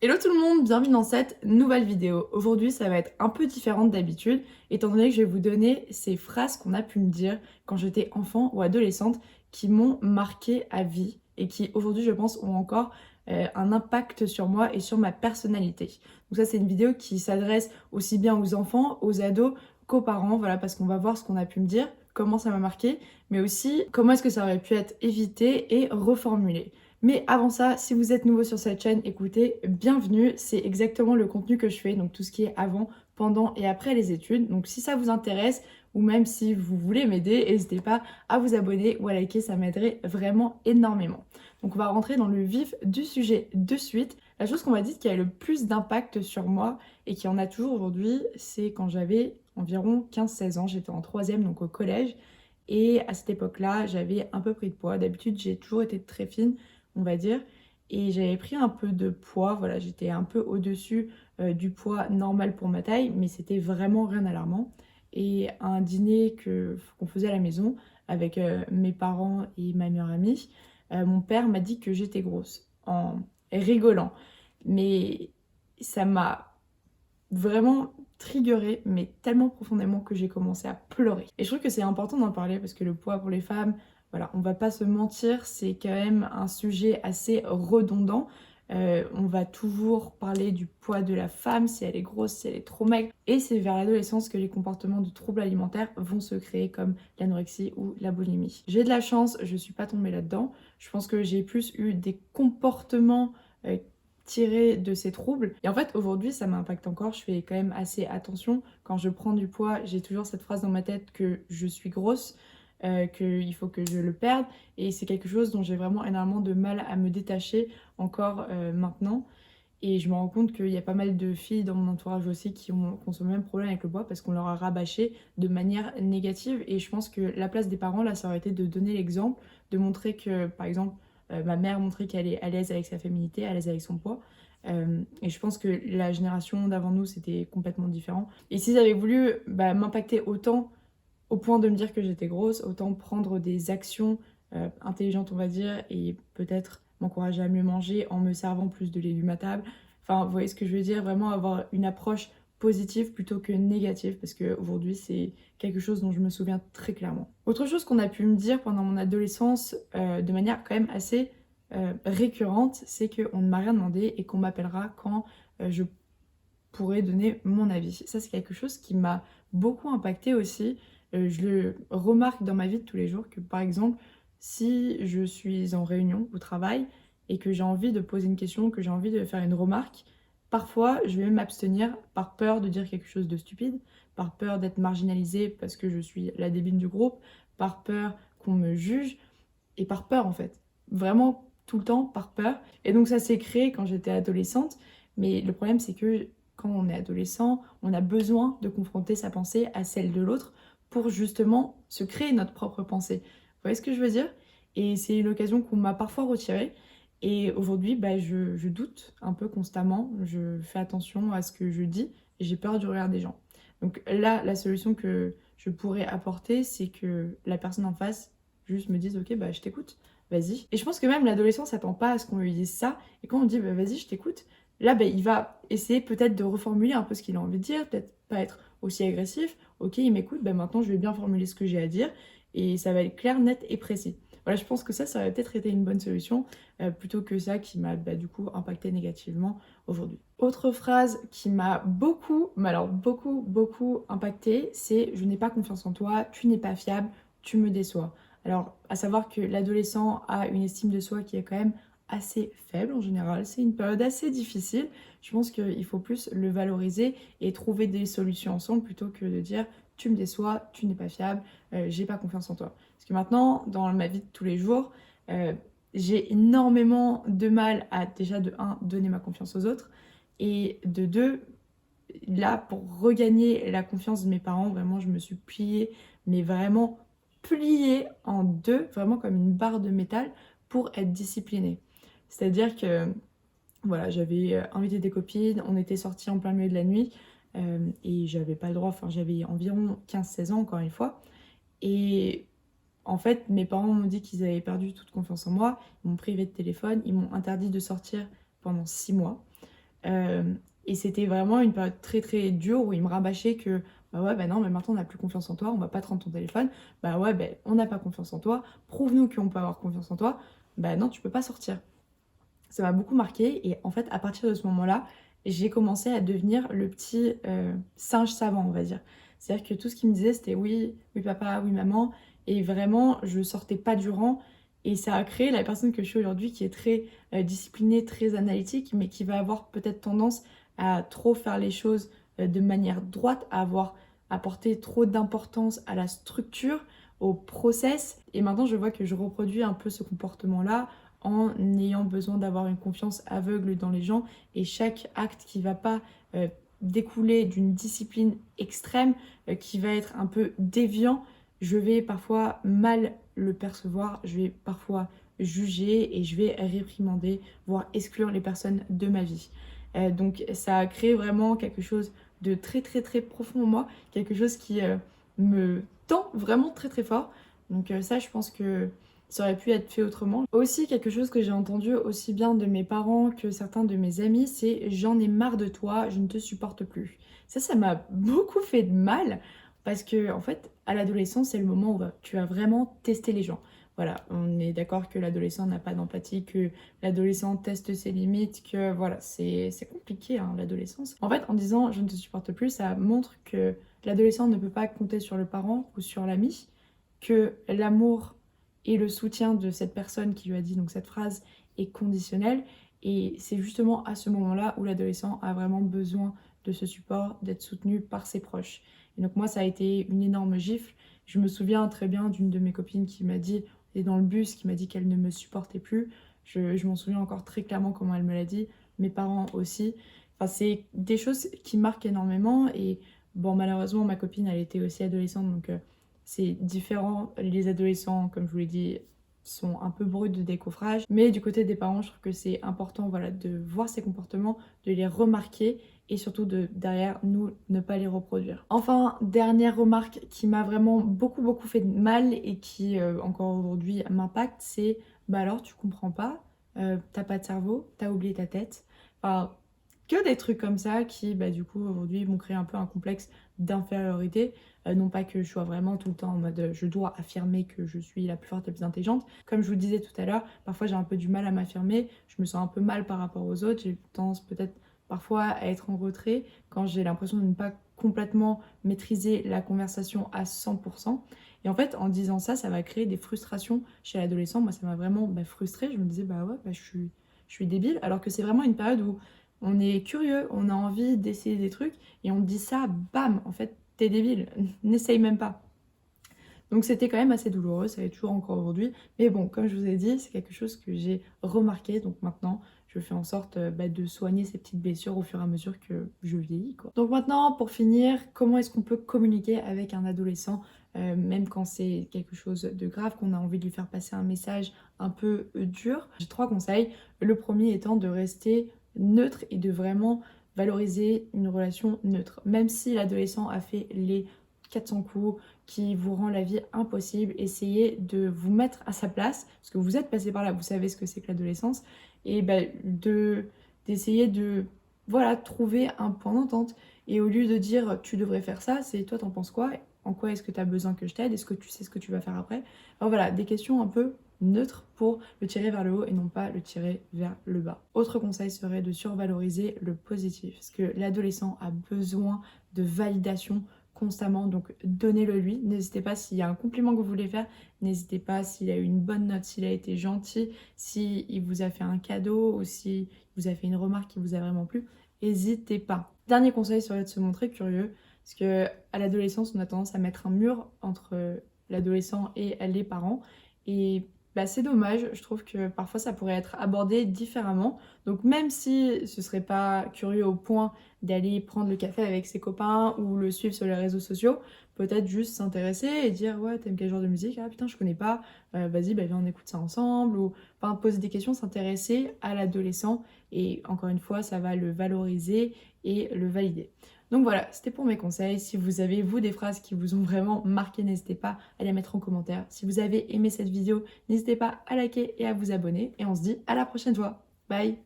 Hello tout le monde, bienvenue dans cette nouvelle vidéo. Aujourd'hui, ça va être un peu différente d'habitude, étant donné que je vais vous donner ces phrases qu'on a pu me dire quand j'étais enfant ou adolescente qui m'ont marqué à vie et qui aujourd'hui, je pense, ont encore un impact sur moi et sur ma personnalité. Donc ça, c'est une vidéo qui s'adresse aussi bien aux enfants, aux ados qu'aux parents, voilà, parce qu'on va voir ce qu'on a pu me dire, comment ça m'a marqué, mais aussi comment est-ce que ça aurait pu être évité et reformulé. Mais avant ça, si vous êtes nouveau sur cette chaîne, écoutez, bienvenue, c'est exactement le contenu que je fais, donc tout ce qui est avant, pendant et après les études. Donc si ça vous intéresse, ou même si vous voulez m'aider, n'hésitez pas à vous abonner ou à liker, ça m'aiderait vraiment énormément. Donc on va rentrer dans le vif du sujet de suite. La chose qu'on m'a dit qui a le plus d'impact sur moi et qui en a toujours aujourd'hui, c'est quand j'avais environ 15-16 ans, j'étais en troisième, donc au collège. Et à cette époque-là, j'avais un peu pris de poids. D'habitude, j'ai toujours été très fine, on va dire. Et j'avais pris un peu de poids, voilà, j'étais un peu au-dessus du poids normal pour ma taille, mais c'était vraiment rien d'alarmant. Et à un dîner qu'on faisait à la maison avec mes parents et ma meilleure amie, mon père m'a dit que j'étais grosse, en rigolant. Mais ça m'a vraiment triggerée, mais tellement profondément que j'ai commencé à pleurer. Et je trouve que c'est important d'en parler parce que le poids pour les femmes, voilà, on va pas se mentir, c'est quand même un sujet assez redondant. On va toujours parler du poids de la femme, si elle est grosse, si elle est trop maigre. Et c'est vers l'adolescence que les comportements de troubles alimentaires vont se créer, comme l'anorexie ou la boulimie. J'ai de la chance, je suis pas tombée là-dedans. Je pense que j'ai plus eu des comportements tirés de ces troubles. Et en fait, aujourd'hui, ça m'impacte encore. Je fais quand même assez attention. Quand je prends du poids, j'ai toujours cette phrase dans ma tête que je suis grosse, qu'il faut que je le perde. Et c'est quelque chose dont j'ai vraiment énormément de mal à me détacher encore maintenant. Et je me rends compte qu'il y a pas mal de filles dans mon entourage aussi qui ont ce même problème avec le poids parce qu'on leur a rabâché de manière négative. Et je pense que la place des parents, là, ça aurait été de donner l'exemple, de montrer que, par exemple, ma mère montrait qu'elle est à l'aise avec sa féminité, à l'aise avec son poids. Et je pense que la génération d'avant nous, c'était complètement différent. Et s'ils avaient voulu m'impacter autant au point de me dire que j'étais grosse, autant prendre des actions intelligentes, on va dire, et peut-être m'encourager à mieux manger en me servant plus de légumes à table. Enfin, vous voyez ce que je veux dire, vraiment avoir une approche positive plutôt que négative, parce qu'aujourd'hui, c'est quelque chose dont je me souviens très clairement. Autre chose qu'on a pu me dire pendant mon adolescence, de manière quand même assez récurrente, c'est qu'on ne m'a rien demandé et qu'on m'appellera quand je pourrais donner mon avis. Ça, c'est quelque chose qui m'a beaucoup impacté aussi. Je le remarque dans ma vie de tous les jours que, par exemple, si je suis en réunion au travail et que j'ai envie de poser une question, que j'ai envie de faire une remarque, parfois, je vais m'abstenir par peur de dire quelque chose de stupide, par peur d'être marginalisée parce que je suis la débile du groupe, par peur qu'on me juge et par peur en fait. Vraiment tout le temps par peur. Et donc ça s'est créé quand j'étais adolescente. Mais le problème c'est que quand on est adolescent, on a besoin de confronter sa pensée à celle de l'autre pour justement se créer notre propre pensée. Vous voyez ce que je veux dire? Et c'est une occasion qu'on m'a parfois retirée. Et aujourd'hui, je doute un peu constamment. Je fais attention à ce que je dis et j'ai peur du regard des gens. Donc là, la solution que je pourrais apporter, c'est que la personne en face juste me dise ok je t'écoute, vas-y. Et je pense que même l'adolescent s'attend pas à ce qu'on lui dise ça. Et quand on dit vas-y je t'écoute, là il va essayer peut-être de reformuler un peu ce qu'il a envie de dire, peut-être pas être aussi agressif. Ok il m'écoute, maintenant je vais bien formuler ce que j'ai à dire et ça va être clair, net et précis. Voilà, je pense que ça aurait peut-être été une bonne solution plutôt que ça qui m'a du coup impacté négativement aujourd'hui. Autre phrase qui m'a beaucoup, mais alors beaucoup, beaucoup impacté, c'est je n'ai pas confiance en toi, tu n'es pas fiable, tu me déçois. Alors, à savoir que l'adolescent a une estime de soi qui est quand même assez faible en général. C'est une période assez difficile. Je pense qu'il faut plus le valoriser et trouver des solutions ensemble plutôt que de dire tu me déçois, tu n'es pas fiable, j'ai pas confiance en toi. Parce que maintenant, dans ma vie de tous les jours, j'ai énormément de mal à déjà de un donner ma confiance aux autres et de deux là pour regagner la confiance de mes parents, vraiment je me suis pliée, mais vraiment pliée en deux, vraiment comme une barre de métal pour être disciplinée. C'est-à-dire que voilà, j'avais invité des copines, on était sortis en plein milieu de la nuit et j'avais pas le droit, enfin j'avais environ 15-16 ans encore une fois. Et en fait, mes parents m'ont dit qu'ils avaient perdu toute confiance en moi, ils m'ont privé de téléphone, ils m'ont interdit de sortir pendant 6 mois. Euh, et c'était vraiment une période très très dure où il me rabâchait que bah ouais, bah non, mais maintenant on n'a plus confiance en toi, on va pas te rendre ton téléphone. Bah ouais, bah on n'a pas confiance en toi, prouve-nous qu'on peut avoir confiance en toi. Bah non, tu peux pas sortir. Ça m'a beaucoup marqué et en fait, à partir de ce moment-là, j'ai commencé à devenir le petit singe savant, on va dire. C'est-à-dire que tout ce qu'il me disait, c'était oui, oui papa, oui maman, et vraiment, je sortais pas du rang. Et ça a créé la personne que je suis aujourd'hui, qui est très disciplinée, très analytique, mais qui va avoir peut-être tendance à trop faire les choses de manière droite, à avoir apporté trop d'importance à la structure, au process. Et maintenant, je vois que je reproduis un peu ce comportement-là en ayant besoin d'avoir une confiance aveugle dans les gens, et chaque acte qui va pas découler d'une discipline extrême, qui va être un peu déviant, je vais parfois mal le percevoir, je vais parfois juger et je vais réprimander, voire exclure les personnes de ma vie. Donc ça a créé vraiment quelque chose de très très très profond en moi, quelque chose qui me tend vraiment très très fort. Donc ça, je pense que ça aurait pu être fait autrement. Aussi, quelque chose que j'ai entendu aussi bien de mes parents que certains de mes amis, c'est j'en ai marre de toi, je ne te supporte plus. Ça m'a beaucoup fait de mal parce que, en fait, à l'adolescence, c'est le moment où tu vas vraiment tester les gens. Voilà, on est d'accord que l'adolescent n'a pas d'empathie, que l'adolescent teste ses limites, que voilà, c'est compliqué hein, l'adolescence. En fait, en disant je ne te supporte plus, ça montre que l'adolescent ne peut pas compter sur le parent ou sur l'ami, que l'amour et le soutien de cette personne qui lui a dit donc cette phrase est conditionnel. Et c'est justement à ce moment-là où l'adolescent a vraiment besoin de ce support, d'être soutenu par ses proches. Et donc moi, ça a été une énorme gifle. Je me souviens très bien d'une de mes copines qui m'a dit, et dans le bus, qui m'a dit qu'elle ne me supportait plus. Je m'en souviens encore très clairement comment elle me l'a dit. Mes parents aussi. Enfin, c'est des choses qui marquent énormément. Et bon, malheureusement, ma copine, elle était aussi adolescente, donc c'est différent. Les adolescents, comme je vous l'ai dit, sont un peu bruts de décoffrage. Mais du côté des parents, je trouve que c'est important voilà, de voir ces comportements, de les remarquer et surtout de, derrière nous, ne pas les reproduire. Enfin, dernière remarque qui m'a vraiment beaucoup fait de mal et qui encore aujourd'hui m'impacte, c'est bah alors tu comprends pas, t'as pas de cerveau, t'as oublié ta tête. Enfin, que des trucs comme ça qui, bah, du coup, aujourd'hui, m'ont créé un peu un complexe d'infériorité. Non pas que je sois vraiment tout le temps en mode je dois affirmer que je suis la plus forte et la plus intelligente. Comme je vous le disais tout à l'heure, parfois j'ai un peu du mal à m'affirmer, je me sens un peu mal par rapport aux autres, j'ai tendance peut-être parfois à être en retrait quand j'ai l'impression de ne pas complètement maîtriser la conversation à 100%. Et en fait, en disant ça, ça va créer des frustrations chez l'adolescent. Moi, ça m'a vraiment frustrée. Je me disais, bah ouais, bah, je suis débile. Alors que c'est vraiment une période où on est curieux, on a envie d'essayer des trucs, et on te dit ça, bam, en fait, t'es débile, n'essaye même pas. Donc c'était quand même assez douloureux, ça l'est toujours encore aujourd'hui. Mais bon, comme je vous ai dit, c'est quelque chose que j'ai remarqué. Donc maintenant, je fais en sorte de soigner ces petites blessures au fur et à mesure que je vieillis, quoi. Donc maintenant, pour finir, comment est-ce qu'on peut communiquer avec un adolescent, même quand c'est quelque chose de grave, qu'on a envie de lui faire passer un message un peu dur? J'ai 3 conseils. Le premier étant de rester neutre et de vraiment valoriser une relation neutre. Même si l'adolescent a fait les 400 coups, qui vous rend la vie impossible, essayez de vous mettre à sa place, parce que vous êtes passé par là, vous savez ce que c'est que l'adolescence, et d'essayer de voilà, trouver un point d'entente. Et au lieu de dire tu devrais faire ça, c'est toi t'en penses quoi? En quoi est-ce que tu as besoin que je t'aide? Est-ce que tu sais ce que tu vas faire après? Alors voilà, des questions un peu neutres pour le tirer vers le haut et non pas le tirer vers le bas. Autre conseil serait de survaloriser le positif, parce que l'adolescent a besoin de validation constamment, donc donnez-le lui. N'hésitez pas s'il y a un compliment que vous voulez faire, n'hésitez pas s'il a eu une bonne note, s'il a été gentil, s'il vous a fait un cadeau ou s'il vous a fait une remarque qui vous a vraiment plu, n'hésitez pas. Dernier conseil serait de se montrer curieux, parce que à l'adolescence, on a tendance à mettre un mur entre l'adolescent et les parents, et c'est dommage, je trouve que parfois ça pourrait être abordé différemment. Donc même si ce serait pas curieux au point d'aller prendre le café avec ses copains ou le suivre sur les réseaux sociaux, peut-être juste s'intéresser et dire ouais t'aimes quel genre de musique? Ah putain je connais pas, vas-y viens on écoute ça ensemble, ou enfin poser des questions, s'intéresser à l'adolescent, et encore une fois ça va le valoriser et le valider. Donc voilà, c'était pour mes conseils. Si vous avez, vous, des phrases qui vous ont vraiment marqué, n'hésitez pas à les mettre en commentaire. Si vous avez aimé cette vidéo, n'hésitez pas à liker et à vous abonner. Et on se dit à la prochaine fois. Bye!